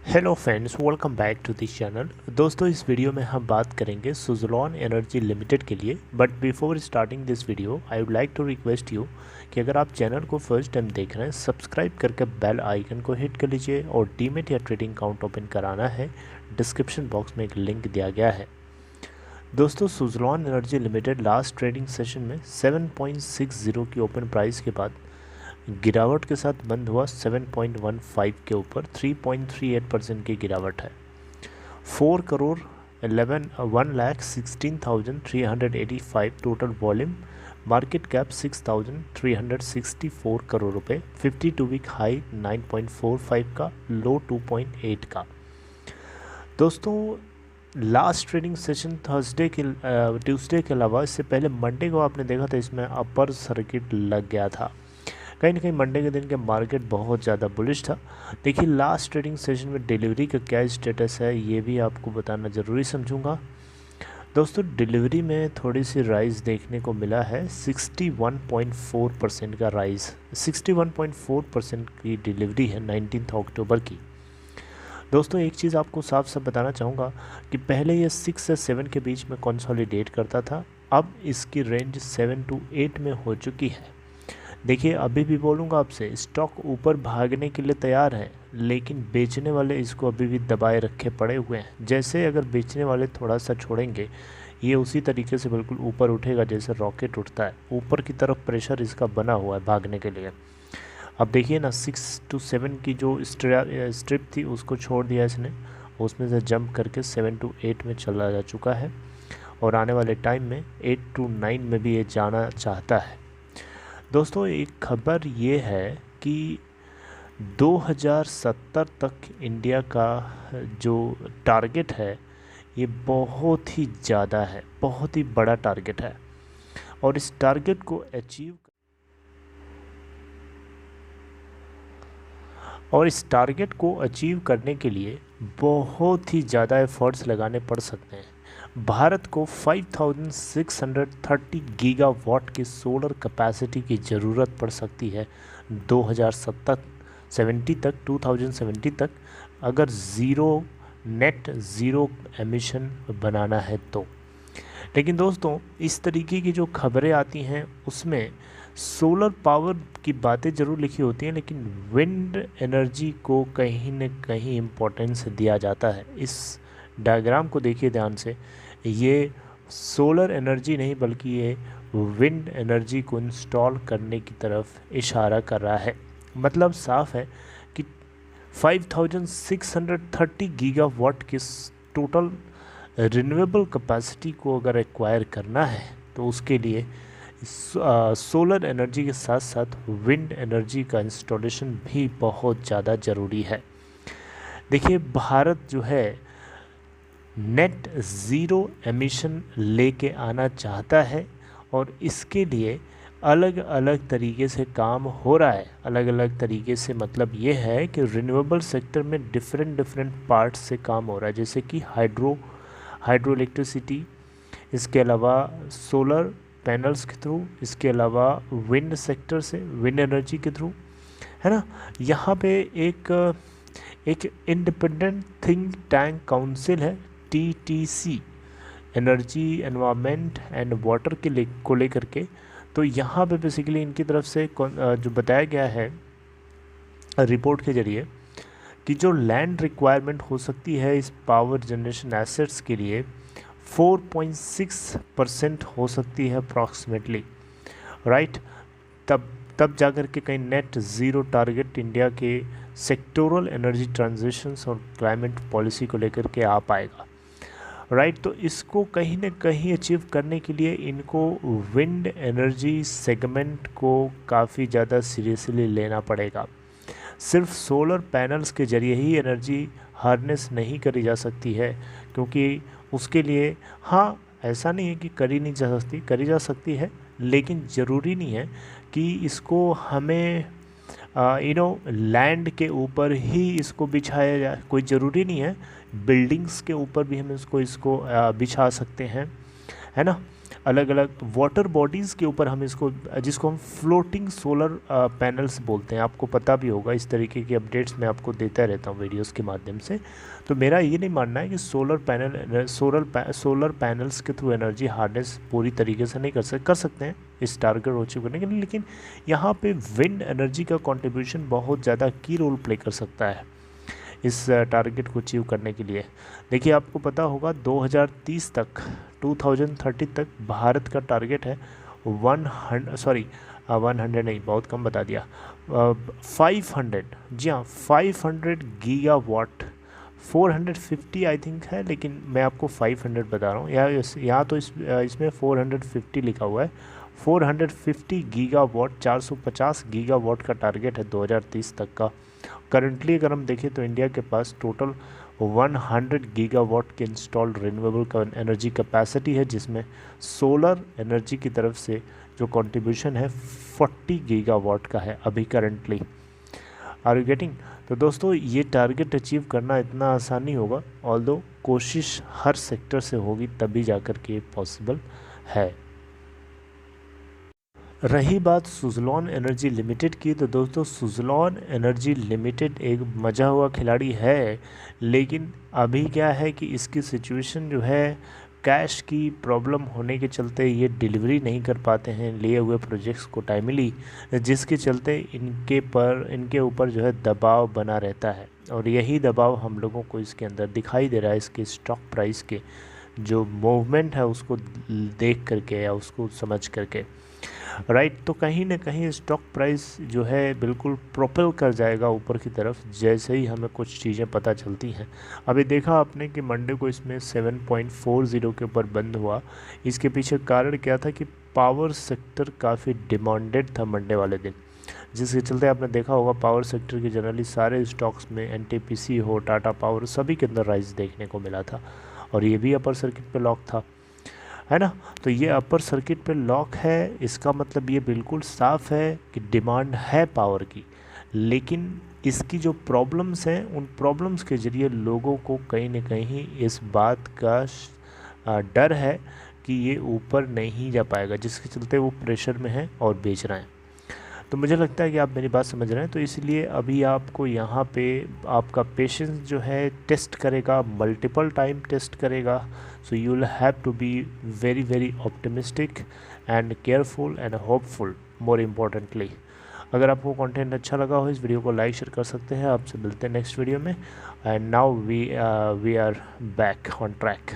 Hello friends, welcome back to this channel. दोस्तों, इस video में हम बात करेंगे सुज़लॉन एनर्जी लिमिटेड के लिए। But before starting this video I would like to request you कि अगर आप चैनल को फर्स्ट टाइम देख रहे हैं, सब्सक्राइब करके बेल आइकन को हिट कर लीजिए और डीमेट या ट्रेडिंग अकाउंट ओपन कराना है। डिस्क्रिप्शन बॉक्स में एक लिंक दिया गया है। दोस्तों, Suzlon energy limited last trading session में 7.60 की ओपन प्राइस के बाद गिरावट के साथ बंद हुआ 7.15 के ऊपर। 3.38% की गिरावट है। 4 crore 1,16,385 total volume, market cap 6,364 crore रुपए। 52 वीक हाई 9.45 का, लो 2.8 का। दोस्तों, लास्ट ट्रेडिंग सेशन ट्यूसडे के अलावा इससे पहले मंडे को आपने देखा था, इसमें अपर सर्किट लग गया था। कहीं ना कहीं मंडे के दिन के मार्केट बहुत ज़्यादा बुलिश था। देखिए, लास्ट ट्रेडिंग सेशन में डिलीवरी का क्या स्टेटस है ये भी आपको बताना ज़रूरी समझूंगा। दोस्तों, डिलीवरी में थोड़ी सी राइज़ देखने को मिला है। 61.4% का राइज़, 61.4% की डिलीवरी है 19 अक्टूबर की। दोस्तों, एक चीज़ आपको साफ साफ बताना चाहूँगा कि पहले ये 6 से 7 के बीच में कंसोलिडेट करता था। अब इसकी रेंज 7 to 8 में हो चुकी है। देखिए, अभी भी बोलूँगा आपसे, स्टॉक ऊपर भागने के लिए तैयार है, लेकिन बेचने वाले इसको अभी भी दबाए रखे पड़े हुए हैं। जैसे अगर बेचने वाले थोड़ा सा छोड़ेंगे, ये उसी तरीके से बिल्कुल ऊपर उठेगा जैसे रॉकेट उठता है। ऊपर की तरफ प्रेशर इसका बना हुआ है भागने के लिए। अब देखिए ना, 6 to 7 की जो स्ट्रिप थी उसको छोड़ दिया इसने, उसमें से जंप करके 7 to 8 में चला जा चुका है और आने वाले टाइम में 8 to 9 में भी ये जाना चाहता है। दोस्तों, एक खबर ये है कि 2070 तक इंडिया का जो टारगेट है ये बहुत ही ज़्यादा है, बहुत ही बड़ा टारगेट है। और इस टारगेट को अचीव करने के लिए बहुत ही ज़्यादा एफर्ट्स लगाने पड़ सकते हैं। भारत को 5630 गीगावाट की सोलर कैपेसिटी की ज़रूरत पड़ सकती है 2070 तक, अगर नेट ज़ीरो एमिशन बनाना है तो। लेकिन दोस्तों, इस तरीके की जो खबरें आती हैं उसमें सोलर पावर की बातें ज़रूर लिखी होती हैं, लेकिन विंड एनर्जी को कहीं न कहीं इम्पोर्टेंस दिया जाता है। इस डायग्राम को देखिए ध्यान से, ये सोलर एनर्जी नहीं बल्कि ये विंड एनर्जी को इंस्टॉल करने की तरफ इशारा कर रहा है। मतलब साफ है कि 5630 गीगावाट की टोटल रिन्यूएबल कैपेसिटी को अगर एक्वायर करना है तो उसके लिए सोलर एनर्जी के साथ साथ विंड एनर्जी का इंस्टॉलेशन भी बहुत ज़्यादा ज़रूरी है। देखिए, भारत जो है नेट ज़ीरो एमिशन लेके आना चाहता है और इसके लिए अलग अलग तरीके से काम हो रहा है। अलग अलग तरीके से मतलब ये है कि रिन्यूएबल सेक्टर में डिफरेंट पार्ट्स से काम हो रहा है, जैसे कि हाइड्रो इलेक्ट्रिसिटी, इसके अलावा सोलर पैनल्स के थ्रू, इसके अलावा विंड सेक्टर से, विंड एनर्जी के थ्रू, है ना। यहाँ पे एक इंडिपेंडेंट थिंक टैंक काउंसिल है, TTC, energy environment and water को लेकर के। तो यहाँ पे बेसिकली इनकी तरफ से जो बताया गया है रिपोर्ट के जरिए कि जो लैंड रिक्वायरमेंट हो सकती है इस पावर जनरेशन एसेट्स के लिए 4.6% हो सकती है अप्रॉक्सीमेटली, राइट। तब जाकर के कहीं नेट ज़ीरो टारगेट इंडिया के सेक्टोरल एनर्जी ट्रांजिशंस और क्लाइमेट पॉलिसी को लेकर के आ पाएगा, राइट। तो इसको कहीं ना कहीं अचीव करने के लिए इनको विंड एनर्जी सेगमेंट को काफ़ी ज़्यादा सीरियसली लेना पड़ेगा। सिर्फ सोलर पैनल्स के ज़रिए ही एनर्जी हार्नेस नहीं करी जा सकती है, क्योंकि उसके लिए, हाँ, ऐसा नहीं है कि करी जा सकती है, लेकिन ज़रूरी नहीं है कि इसको हमें लैंड के ऊपर ही इसको बिछाया जाए। कोई ज़रूरी नहीं है, बिल्डिंग्स के ऊपर भी हम इसको बिछा सकते हैं, है ना। अलग अलग वाटर बॉडीज़ के ऊपर हम इसको, जिसको हम फ्लोटिंग सोलर पैनल्स बोलते हैं, आपको पता भी होगा। इस तरीके की अपडेट्स मैं आपको देता रहता हूँ वीडियोस के माध्यम से। तो मेरा ये नहीं मानना है कि सोलर पैनल्स के थ्रू एनर्जी हार्नेस पूरी तरीके से नहीं कर सकते हैं इस टारगेट को अचीव करने के लिए, लेकिन यहाँ पे विंड एनर्जी का कंट्रीब्यूशन बहुत ज़्यादा की रोल प्ले कर सकता है इस टारगेट को अचीव करने के लिए। देखिए, आपको पता होगा 2030 तक 2030 तक भारत का टारगेट है 100 नहीं, बहुत कम बता दिया, 500, जी हाँ 500 गीगावाट, 450 आई थिंक है, लेकिन मैं आपको 500 बता रहा हूँ। यहाँ तो इसमें 450 लिखा हुआ है। 450 गीगावाट, 450 गीगावाट का टारगेट है 2030 तक का। करंटली अगर हम देखें तो इंडिया के पास टोटल 100 गीगावाट के इंस्टॉल्ड रिन्यूएबल एनर्जी कैपेसिटी है, जिसमें सोलर एनर्जी की तरफ से जो कंट्रीब्यूशन है 40 गीगावाट का है अभी करंटली। Are you getting? तो दोस्तों, ये टारगेट अचीव करना इतना आसान नहीं होगा, ऑल्दो कोशिश हर सेक्टर से होगी तभी जाकर के पॉसिबल है। रही बात सुज़लॉन एनर्जी लिमिटेड की, तो दोस्तों सुज़लॉन एनर्जी लिमिटेड एक मजा हुआ खिलाड़ी है, लेकिन अभी क्या है कि इसकी सिचुएशन जो है, कैश की प्रॉब्लम होने के चलते ये डिलीवरी नहीं कर पाते हैं लिए हुए प्रोजेक्ट्स को टाइमली, जिसके चलते इनके ऊपर जो है दबाव बना रहता है। और यही दबाव हम लोगों को इसके अंदर दिखाई दे रहा है, इसके स्टॉक प्राइस के जो मूवमेंट है उसको देख करके या उसको समझ करके, राइट। तो कहीं ना कहीं स्टॉक प्राइस जो है बिल्कुल प्रोपेल कर जाएगा ऊपर की तरफ जैसे ही हमें कुछ चीज़ें पता चलती हैं। अभी देखा आपने कि मंडे को इसमें 7.40 के ऊपर बंद हुआ। इसके पीछे कारण क्या था कि पावर सेक्टर काफ़ी डिमांडेड था मंडे वाले दिन, जिसके चलते आपने देखा होगा पावर सेक्टर के जनरली सारे स्टॉक्स में एनटीपीसी हो, टाटा पावर, सभी के अंदर राइज देखने को मिला था। और ये भी अपर सर्किट पे लॉक था, है ना। तो ये अपर सर्किट पे लॉक है, इसका मतलब ये बिल्कुल साफ है कि डिमांड है पावर की, लेकिन इसकी जो प्रॉब्लम्स हैं उन प्रॉब्लम्स के ज़रिए लोगों को कहीं ना कहीं इस बात का डर है कि ये ऊपर नहीं जा पाएगा, जिसके चलते वो प्रेशर में है और बेच रहे हैं। तो मुझे लगता है कि आप मेरी बात समझ रहे हैं। तो इसलिए अभी आपको यहाँ पे आपका पेशेंस जो है टेस्ट करेगा, मल्टीपल टाइम टेस्ट करेगा। So you will have to be very very optimistic and careful and hopeful more importantly. अगर आपको कंटेंट अच्छा लगा हो इस वीडियो को लाइक शेयर कर सकते हैं। आपसे मिलते हैं नेक्स्ट वीडियो में। And now we are back on track.